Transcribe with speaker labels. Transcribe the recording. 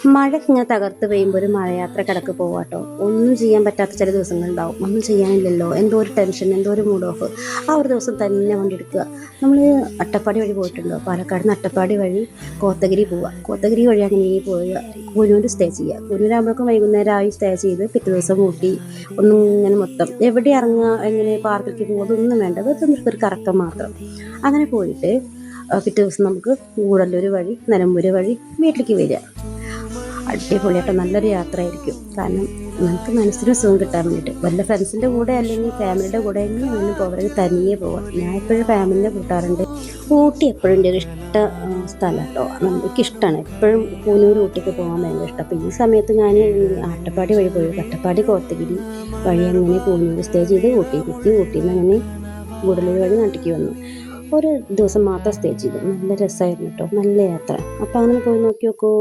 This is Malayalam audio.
Speaker 1: മഴ ഇങ്ങനെ തകർത്ത് പെയ്യുമ്പോൾ ഒരു മഴയാത്രക്കിടക്ക് പോവാട്ടോ. ഒന്നും ചെയ്യാൻ പറ്റാത്ത ചില ദിവസങ്ങളുണ്ടാവും. ഒന്നും ചെയ്യാനില്ലല്ലോ, എന്തോ ഒരു ടെൻഷൻ, എന്തോ ഒരു മൂഡ് ഓഫ്. ആ ഒരു ദിവസം തന്നെ വണ്ടി എടുക്കുക. നമ്മൾ അട്ടപ്പാടി വഴി പോയിട്ടുണ്ടോ? പാലക്കാട് നിന്ന് അട്ടപ്പാടി വഴി കോത്തഗിരി പോവുക. കോത്തഗിരി വഴി അങ്ങനെ പോവുക. കൂനൂർ സ്റ്റേ ചെയ്യുക. കൂനൂരാകുമ്പോഴേക്കും വൈകുന്നേരമായി സ്റ്റേ ചെയ്ത് പിറ്റേ ദിവസം ഊട്ടി ഒന്നും ഇങ്ങനെ മൊത്തം എവിടെ ഇറങ്ങുക, എങ്ങനെ പാർക്കിലേക്ക് പോകുക, അതൊന്നും വേണ്ട. വെറുതെ ഒരു കറക്കം മാത്രം. അങ്ങനെ പോയിട്ട് പിറ്റേ ദിവസം നമുക്ക് ഗൂഡല്ലൂർ വഴി നിലമ്പൂർ വഴി വീട്ടിലേക്ക് വരിക. അടിപൊളിയായിട്ട് നല്ലൊരു യാത്രയായിരിക്കും. കാരണം നമുക്ക് മനസ്സിന് സുഖം കിട്ടാൻ വേണ്ടിയിട്ട് വല്ല ഫ്രണ്ട്സിൻ്റെ കൂടെ അല്ലെങ്കിൽ ഫാമിലിയുടെ കൂടെ എങ്ങനെയാണ് പോകരുത്, തനിയെ പോകാം. ഞാൻ എപ്പോഴും ഫാമിലിനെ കൂട്ടാറുണ്ട്. ഊട്ടി എപ്പോഴും എൻ്റെ ഒരു ഇഷ്ട സ്ഥലം കേട്ടോ. എനിക്കിഷ്ടമാണ് എപ്പോഴും കൂനൂർ ഊട്ടിക്ക് പോകാൻ ഭയങ്കര ഇഷ്ടം. അപ്പോൾ ഈ സമയത്ത് ഞാൻ അട്ടപ്പാടി വഴി പോയി. അട്ടപ്പാടി കോത്തഗിരി വഴി അങ്ങനെ കൂനൂർ സ്റ്റേ ചെയ്ത് ഊട്ടിയിൽ നിന്ന് അങ്ങനെ ഗൂഡല്ലൂർ വഴി നാട്ടിലേക്ക് വന്നു. ഒരു ദിവസം മാത്രം സ്റ്റേ ചെയ്തു. നല്ല രസമായിരുന്നു കേട്ടോ, നല്ല യാത്ര. അപ്പോൾ അങ്ങനെ പോയി നോക്കി നോക്കൂ.